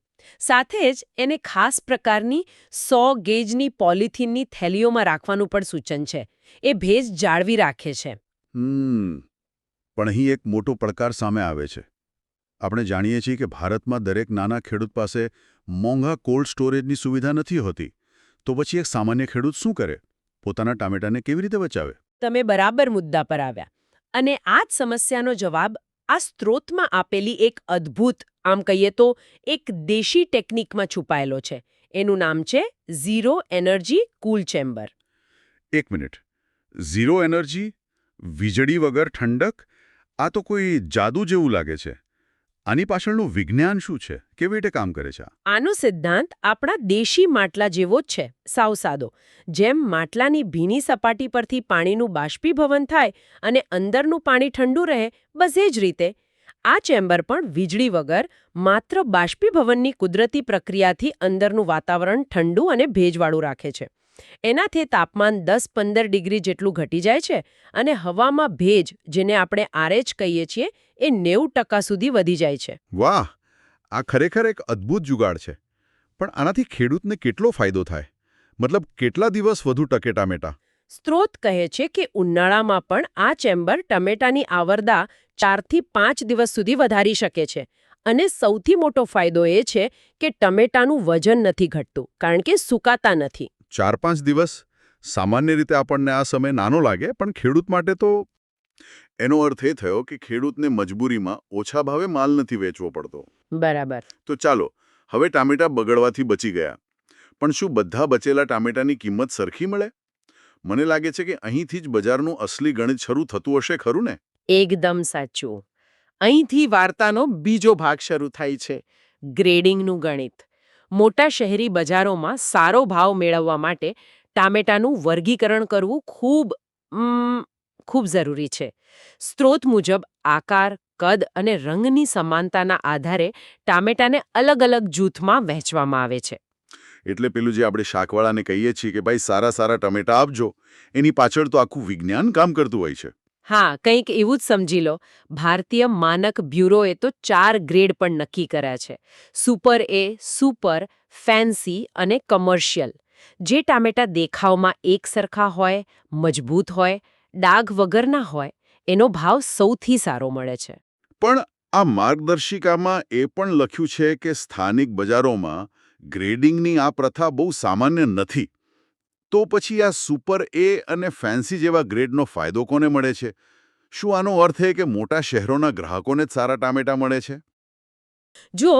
સાથે જ એને ખાસ પ્રકારની 100 ગેજની પોલિથીનની થેલીઓમાં રાખવાનું પણ સૂચન છે. એ ભેજ જાળવી રાખે છે. પણ અહીં એક મોટો પડકાર સામે આવે છે. આપણે જાણીએ છીએ કે ભારતમાં દરેક નાના ખેડૂત પાસે મોંઘા કોલ્ડ સ્ટોરેજની સુવિધા નથી હોતી. તો પછી એક સામાન્ય ખેડૂત શું કરે? પોતાના ટામેટાને કેવી રીતે બચાવે? તમે બરાબર મુદ્દા પર આવ્યા. અને આ જ સમસ્યાનો જવાબ આ સ્ત્રોતમાં આપેલી એક અદ્ભુત, આમ કહીએ તો એક દેશી ટેકનિકમાં છુપાયેલો છે. એનું નામ છે ઝીરો એનર્જી કૂલ ચેમ્બર. એક મિનિટ. ઝીરો એનર્જી, વીજળી વગર ઠંડક, આ તો કોઈ જાદુ જેવું લાગે છે. આની પાછળનું વિજ્ઞાન શું છે? કેવી રીતે કામ કરે છે? આનો સિદ્ધાંત આપણા દેશી માટલા જેવો જ છે, સાવ સાદો. જેમ માટલાની ભીની સપાટી પરથી પાણીનું બાષ્પીભવન થાય અને અંદરનું પાણી ઠંડુ રહે, બસ એ જ રીતે આ ચેમ્બર પણ વીજળી વગર માત્ર બાષ્પીભવનની કુદરતી પ્રક્રિયાથી અંદરનું વાતાવરણ ઠંડુ અને ભેજવાળું રાખે છે. એનાથી તાપમાન 10-15 ડિગ્રી જેટલું ઘટી જાય છે અને હવામાં ભેજ, જેને આપણે RH કહીએ છીએ, એ 90% સુધી વધી જાય છે. વાહ! આ ખરેખર એક અદ્ભુત જુગાડ છે. પણ આનાથી ખેડૂતને કેટલો ફાયદો થાય? મતલબ કેટલા દિવસ વધુ ટકે ટામેટા? સ્ત્રોત કહે છે કે ઉનાળામાં પણ આ ચેમ્બર ટમેટાની આવરદા 4 થી 5 દિવસ સુધી વધારી શકે છે. અને સૌથી મોટો ફાયદો એ છે કે ટમેટાનું વજન નથી ઘટતું, કારણ કે સુકાતા નથી. 4-5 દિવસ? સામાન્ય રીતે આપણને આ સમય નાનો લાગે, પણ ખેડૂત માટે તો એનો અર્થ એ થયો કે ખેડૂતને મજબૂરીમાં ઓછા ભાવે માલ નથી વેચવો પડતો. બરાબર. તો ચાલો, હવે ટામેટા બગડવાથી બચી ગયા. પણ શું બધા બચેલા ટામેટાની કિંમત સરખી મળે? મને લાગે છે કે અહીંથી જ બજારનું અસલી ગણિત શરૂ થતું હશે, ખરું ને? એકદમ સાચું. અહીંથી વાર્તાનો બીજો ભાગ શરૂ થાય છે. ગ્રેડિંગનું ગણિત. મોટા શહેરી બજારોમાં સારો ભાવ મેળવવા માટે ટામેટાનું વર્ગીકરણ કરવું ખૂબ જરૂરી છે. સ્ત્રોત મુજબ આકાર, કદ અને રંગની સમાનતાના આધારે ટામેટાને અલગ અલગ જૂથમાં વહેંચવામાં આવે છે. એટલે પેલું જે આપણે શાકવાળાને કહીએ છીએ કે ભાઈ સારા ટમેટા આપજો, એની પાછળ તો આખું વિજ્ઞાન કામ કરતું હોય છે. હા, કંઈક એવું જ સમજી લો. ભારતીય માનક બ્યુરોએ તો 4 ગ્રેડ પણ નક્કી કર્યા છે: સુપર એ, સુપર, ફેન્સી અને કમર્શિયલ. જે ટામેટા દેખાવમાં એક સરખા હોય, મજબૂત હોય, ડાઘ વગરના હોય, એનો ભાવ સૌથી સારો મળે છે. પણ આ માર્ગદર્શિકામાં એ પણ લખ્યું છે કે સ્થાનિક બજારોમાં ગ્રેડિંગની આ પ્રથા બહુ સામાન્ય નથી. તો પછી આ સુપર એ અને ફેન્સી જેવા ગ્રેડનો ફાયદો કોને મળે છે? શું આનો અર્થ એ કે મોટા શહેરોના ગ્રાહકોને જ સારા ટામેટા મળે છે? જો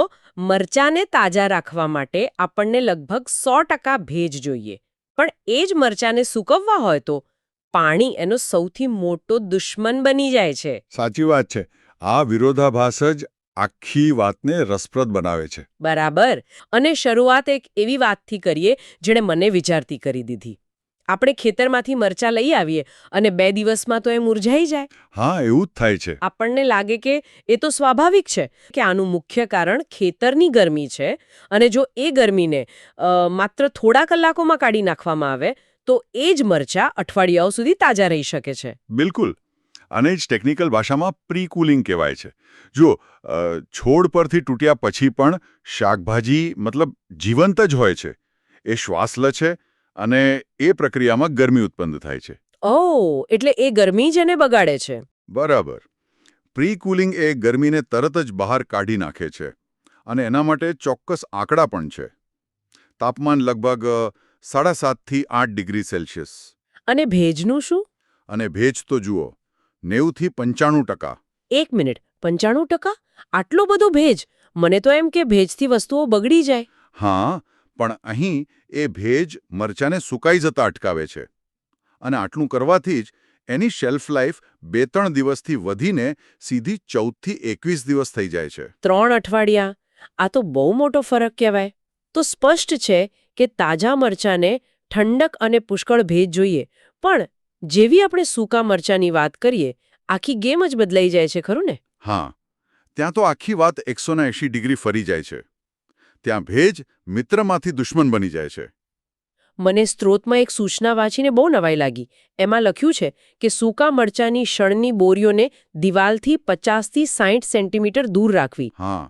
મરચાંને તાજા રાખવા માટે આપણને લગભગ 100% ભેજ જોઈએ, પણ એ જ મરચાંને સૂકવવા હોય તો પાણી એનો સૌથી મોટો દુશ્મન બની જાય છે. સાચી વાત છે. આ વિરોધાભાસ જ આખી વાતને રસપ્રદ બનાવે છે. બરાબર. અને શરૂઆત એક એવી વાતથી કરીએ જેણે મને વિચારતી કરી દીધી. આપણે ખેતરમાંથી મરચાં લઈ આવીએ અને 2 દિવસમાં તો એ મુરઝાઈ જાય. હા, એવું જ થાય છે. આપણને લાગે કે એ તો સ્વાભાવિક છે કે આનું મુખ્ય કારણ ખેતરની ગરમી છે અને જો એ ગરમીને માત્ર થોડા કલાકોમાં કાઢી નાખવામાં આવે તો એ જ મરચાં અઠવાડિયાઓ સુધી તાજા રહી શકે છે. બિલકુલ. આને જ ટેકનિકલ ભાષામાં પ્રી કુલિંગ કહેવાય છે. જુઓ, છોડ પરથી તૂટ્યા પછી પણ શાકભાજી મતલબ જીવંત જ હોય છે. એ શ્વાસ લે છે અને એ પ્રક્રિયામાં ગરમી ઉત્પન્ન થાય છે. ઓહ, એટલે એ ગરમી જ એને બગાડે છે. બરાબર. પ્રી કુલિંગ એ ગરમીને તરત જ બહાર કાઢી નાખે છે અને એના માટે ચોક્કસ આંકડા પણ છે. તાપમાન લગભગ 7.5 થી 8 ડિગ્રી સેલ્સિયસ. અને ભેજનું શું? અને ભેજ તો જુઓ, 90 થી 95%. 1 મિનિટ, 95%? આટલો બધો ભેજ? મને તો એમ કે ભેજથી વસ્તુઓ બગડી જાય. હા, પણ અહીં એ ભેજ મરચાને સુકાઈ જતા અટકાવે છે. અને આટલું કરવાથી જ એની શેલ્ફ લાઈફ 2-3 દિવસથી વધીને સીધી 14 થી 21 દિવસ થઈ જાય છે. 3 અઠવાડિયા? આ તો બહુ મોટો ફરક કહેવાય. તો સ્પષ્ટ છે કે તાજા મરચાંને ઠંડક અને પુષ્કળ ભેજ જોઈએ, પણ જેવી આપણે સૂકા મરચાંની વાત કરીએ, આખી ગેમ જ બદલાઈ જાય છે, ખરું ને? હા, ત્યાં તો આખી વાત 180 ડિગ્રી ફરી જાય છે. ત્યાં ભેજ મિત્રમાંથી દુશ્મન બની જાય છે. મને સ્ત્રોતમાં એક સૂચના વાંચીને બહુ નવાઈ લાગી. એમાં લખ્યું છે કે સૂકા મરચાંની શણની બોરીઓને દિવાલથી 50 થી 60 સેન્ટીમીટર દૂર રાખવી. હા,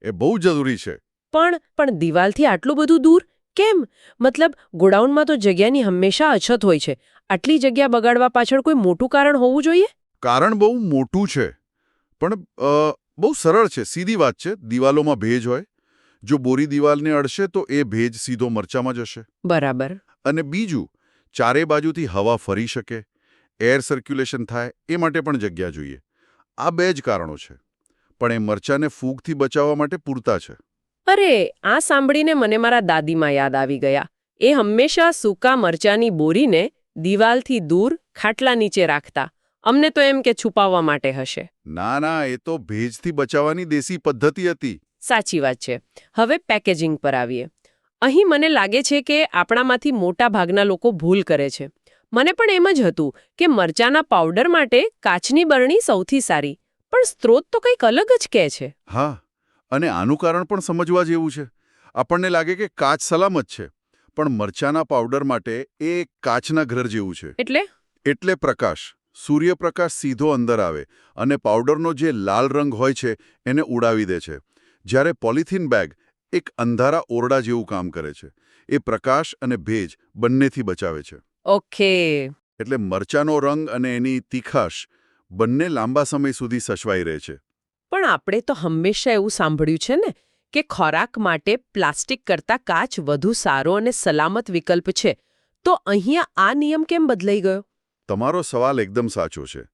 એ બહુ જરૂરી છે. પણ દિવાલથી આટલું બધું દૂર કેમ? મતલબ ગોડાઉનમાં તો જગ્યાની હંમેશા અછત હોય છે. આટલી જગ્યા બગાડવા પાછળ કોઈ મોટું કારણ હોવું જોઈએ? કારણ બહુ મોટું છે, પણ બહુ સરળ છે. સીધી વાત છે. દિવાલોમાં ભેજ હોય. જો બોરી દિવાલને અડશે તો એ ભેજ સીધો મરચામાં જશે. બરાબર. અને બીજું, ચારે બાજુથી હવા ફરી શકે, એર સર્ક્યુલેશન થાય, એ માટે પણ જગ્યા જોઈએ. આ 2 જ કારણો છે, પણ એ મરચાને ફૂગથી બચાવવા માટે પૂરતા છે. અરે, આ સાંભળીને મને મારા દાદીમાં યાદ આવી ગયા. એ હંમેશા સૂકા મરચાંની બોરીને દિવાલથી દૂર ખાટલા નીચે રાખતા. અમને તો એમ કે છુપાવવા માટે હશે. ના ના, એ તો ભેજથી બચાવવાની દેશી પદ્ધતિ હતી. સાચી વાત છે. હવે પેકેજિંગ પર આવીએ. અહીં મને લાગે છે કે આપણામાંથી મોટા ભાગના લોકો ભૂલ કરે છે. મને પણ એમ જ હતું કે મરચાના પાવડર માટે કાચની બરણી સૌથી સારી, પણ સ્ત્રોત તો કંઈક અલગ જ કહે છે. હા, અને આનું કારણ પણ સમજવા જેવું છે. આપણને લાગે કે કાચ સલામત છે, પણ મરચાના પાવડર માટે એ કાચના ઘર જેવું છે. એટલે પ્રકાશ, સૂર્યપ્રકાશ સીધો અંદર આવે અને પાવડરનો જે લાલ રંગ હોય છે એને ઉડાવી દે છે. જ્યારે પોલિથીન બેગ એક અંધારા ઓરડા જેવું કામ કરે છે. એ પ્રકાશ અને ભેજ બંનેથી બચાવે છે. ઓકે. એટલે મરચાનો રંગ અને એની તીખાશ બંને લાંબા સમય સુધી સચવાઈ રહે છે. પણ આપણે તો હંમેશા એવું સાંભળ્યું છે ને કે ખોરાક માટે પ્લાસ્ટિક કરતાં કાચ વધુ સારો અને સલામત વિકલ્પ છે. તો અહીંયા આ નિયમ કેમ બદલાઈ ગયો? તમારો સવાલ એકદમ સાચો છે.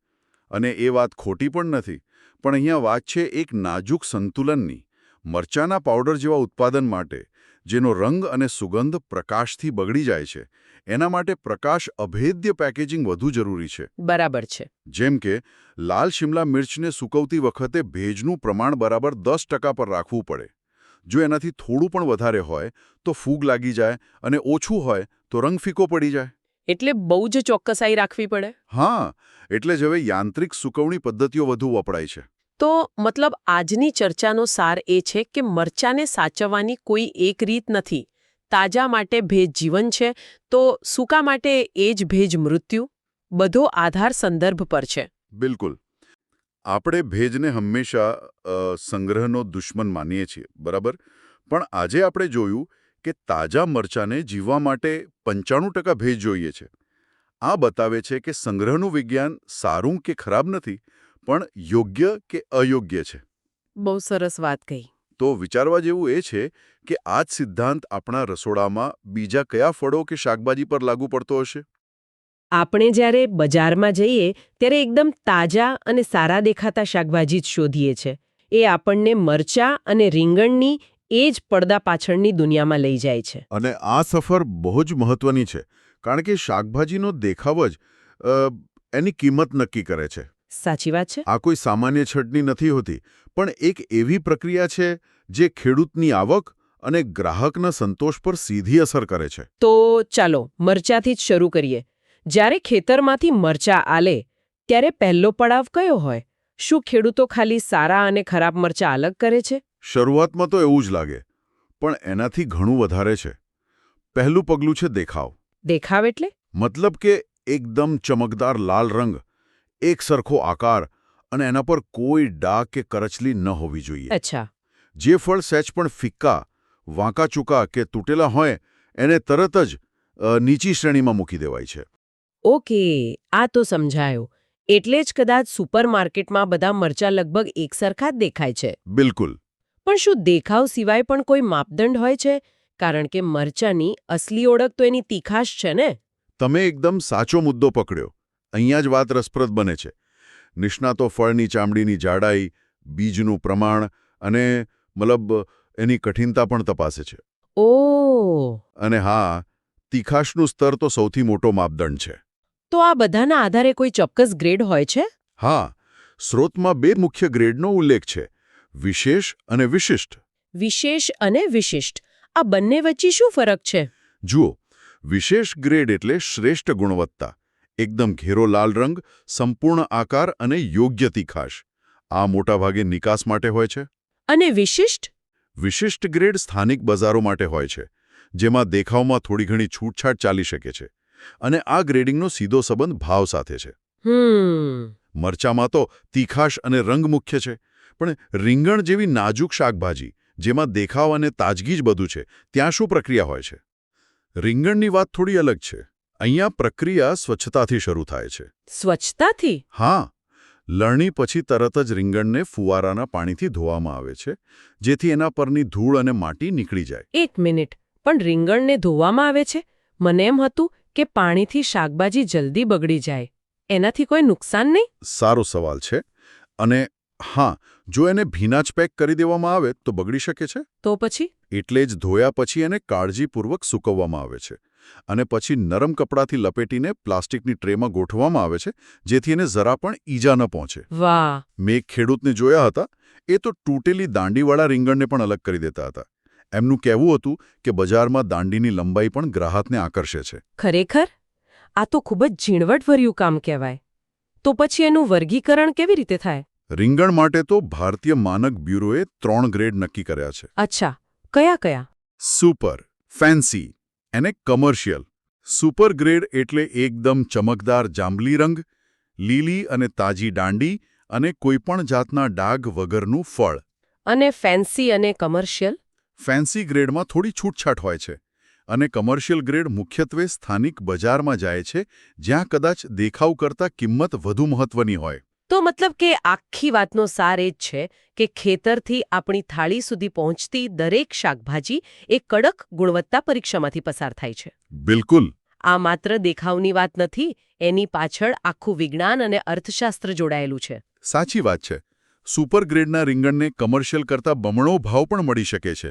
અને એ વાત ખોટી પણ નથી. પણ અહીંયા વાત છે એક નાજુક સંતુલનની. મરચાના પાવડર જેવા ઉત્પાદન માટે, જેનો રંગ અને સુગંધ પ્રકાશથી બગડી જાય છે, એના માટે પ્રકાશ અભેદ્ય પેકેજિંગ વધુ જરૂરી છે. બરાબર છે. જેમ કે લાલ શિમલા મિર્ચને સૂકવતી વખતે ભેજનું પ્રમાણ બરાબર 10% પર રાખવું પડે. જો એનાથી થોડું પણ વધારે હોય તો ફૂગ લાગી જાય અને ઓછું હોય તો રંગ ફીકો પડી જાય. એટલે બહુ જ ચોક્કસાઈ રાખવી પડે. હા, એટલે જ હવે યાંત્રિક સૂકવણી પદ્ધતિઓ વધુ વપરાય છે. તો મતલબ આજની ચર્ચાનો સાર એ છે કે મરચાને સાચવવાની કોઈ એક રીત નથી. તાજા માટે ભેજ જીવન છે, તો સૂકા માટે એ જ ભેજ મૃત્યુ. બધો આધાર સંદર્ભ પર છે. બિલકુલ. આપણે ભેજને હંમેશા સંગ્રહનો દુશ્મન માનીએ છીએ, બરાબર? પણ આજે આપણે જોયું કે તાજા મરચાને જીવવા માટે 95% ભેજ જોઈએ છે. આ બતાવે છે કે સંગ્રહનું વિજ્ઞાન સારું કે ખરાબ નથી, પણ યોગ્ય કે અયોગ્ય છે. બહુ સરસ વાત કહી. તો વિચારવા જેવું એ છે કે આ જ સિદ્ધાંત આપણા રસોડામાં બીજા કયા ફળો કે શાકભાજી પર લાગુ પડતો હશે? આપણે જ્યારે બજારમાં જઈએ ત્યારે એકદમ તાજા અને સારા દેખાતા શાકભાજી જ શોધીએ છે. એ આપણને મરચાં અને રીંગણની એ જ પડદા પાછળની દુનિયામાં લઈ જાય છે. અને આ સફર બહુ જ મહત્વની છે, કારણ કે શાકભાજીનો દેખાવ જ એની કિંમત નક્કી કરે છે. સાચી વાત છે. આ કોઈ સામાન્ય છટણી નથી હોતી, પણ એક એવી પ્રક્રિયા છે જે ખેડૂતની આવક અને ગ્રાહકના સંતોષ પર સીધી અસર કરે છે. તો ચાલો મરચાથી જ શરૂ કરીએ. જ્યારે ખેતરમાંથી મરચા આલે ત્યારે પહેલો પડાવ કયો હોય? શું ખેડૂતો ખાલી સારા અને ખરાબ મરચા અલગ કરે છે? શરૂઆતમાં તો એવું જ લાગે, પણ એનાથી ઘણું વધારે છે. પહેલું પગલું છે દેખાવ. દેખાવ એટલે? મતલબ કે એકદમ ચમકદાર લાલ રંગ, એક સરખો આકાર અને એના પર કોઈ ડાઘ કે કરચલી ન હોવી જોઈએ. અચ્છા. જે ફળ સહેજ પણ ફિક્કા, વાંકા-ચૂકા કે તૂટેલા હોય એને તરત જ નીચી શ્રેણીમાં મૂકી દેવાય છે. ઓકે, આ તો સમજાયો. એટલે જ કદાચ સુપરમાર્કેટમાં બધા મરચાં લગભગ એકસરખા જ દેખાય છે. બિલકુલ. પણ શું દેખાવ સિવાય પણ કોઈ માપદંડ હોય છે? કારણ કે મરચાંની અસલી ઓળખ તો એની તીખાશ છે ને? તમે એકદમ સાચો મુદ્દો પકડ્યો. અહીંયા જ વાત રસપ્રદ બને છે. નિષ્ણાતો ફળની ચામડીની જાડાઈ, બીજનું પ્રમાણ અને એની કઠિનતા પણ તપાસે છે. ઓહ! અને હા, તીખાશનું સ્તર તો સૌથી મોટો માપદંડ છે. તો આ બધાના આધારે કોઈ ચોક્કસ ગ્રેડ હોય છે? હા, સ્રોતમાં 2 મુખ્ય ગ્રેડનો ઉલ્લેખ છે: વિશેષ અને વિશિષ્ટ. વિશેષ અને વિશિષ્ટ, આ બંને વચ્ચે શું ફરક છે? જુઓ, વિશેષ ગ્રેડ એટલે શ્રેષ્ઠ ગુણવત્તા, એકદમ ઘેરો લાલ રંગ, સંપૂર્ણ આકાર અને યોગ્ય તીખાશ. આ મોટાભાગે નિકાસ માટે હોય છે. અને વિશિષ્ટ? વિશિષ્ટ ગ્રેડ સ્થાનિક બજારો માટે હોય છે, જેમાં દેખાવમાં થોડી ઘણી છૂટછાટ ચાલી શકે છે. અને આ ગ્રેડિંગનો સીધો સંબંધ ભાવ સાથે છે. મરચામાં તો તીખાશ અને રંગ મુખ્ય છે, પણ રીંગણ જેવી નાજુક શાકભાજી, જેમાં દેખાવ અને તાજગી જ બધું છે, ત્યાં શું પ્રક્રિયા હોય છે? રીંગણની વાત થોડી અલગ છે. અહીંયા પ્રક્રિયા સ્વચ્છતાથી શરૂ થાય છે. સ્વચ્છતાથી? હા, લણણી પછી તરત જ રીંગણને ફુવારાના પાણીથી ધોવામાં આવે છે, જેથી એના પરની ધૂળ અને માટી નીકળી જાય. એક મિનિટ, પણ રીંગણને ધોવામાં આવે છે? મને એમ હતું કે પાણીથી શાકભાજી જલ્દી બગડી જાય. એનાથી કોઈ નુકસાન નહીં? સારો સવાલ છે. અને હા, જો એને ભીના જ પેક કરી દેવામાં આવે તો બગડી શકે છે. તો પછી? એટલે જ ધોયા પછી એને કાળજીપૂર્વક સૂકવવામાં આવે છે. અને પછી નરમ કપડાથી લપેટીને પ્લાસ્ટિકની ટ્રેમાં ગોઠવવામાં આવે છે, જેથી એને જરા પણ ઈજા ન પહોંચે. વાહ! મેં એક ખેડૂતને જોયા હતા, એ તો તૂટેલી દાંડીવાળા રીંગણને પણ અલગ કરી દેતા હતા. એમનું કહેવું હતું કે બજારમાં દાંડીની લંબાઈ પણ ગ્રાહકને આકર્ષે છે. ખરેખર? આ તો ખૂબ જ ઝીણવટભર્યું કામ કહેવાય. તો પછી એનું વર્ગીકરણ કેવી રીતે થાય? રીંગણ માટે તો ભારતીય માનક બ્યુરોએ 3 ગ્રેડ નક્કી કર્યા છે. અચ્છા, કયા કયા? સુપર, ફેન્સી અને કમર્શિયલ. સુપર ગ્રેડ એટલે એકદમ ચમકદાર જાંબલી રંગ, લીલી અને તાજી દાંડી અને કોઈપણ જાતના ડાઘ વગરનું ફળ. અને ફેન્સી અને કમર્શિયલ? ફેન્સી ગ્રેડમાં થોડી છૂટછાટ હોય છે, અને કમર્શિયલ ગ્રેડ મુખ્યત્વે સ્થાનિક બજારમાં જાય છે, જ્યાં કદાચ દેખાવ કરતાં કિંમત વધુ મહત્વની હોય. તો મતલબ કે આખી વાતનો સાર એ જ છે કે ખેતરથી આપણી થાળી સુધી પહોંચતી દરેક શાકભાજી એ કડક ગુણવત્તા પરીક્ષામાંથી પસાર થાય છે. બિલકુલ. આ માત્ર દેખાવની વાત નથી, એની પાછળ આખું વિજ્ઞાન અને અર્થશાસ્ત્ર જોડાયેલું છે. સાચી વાત છે. સુપર ગ્રેડના રીંગણને કમર્શિયલ કરતાં બમણો ભાવ પણ મળી શકે છે.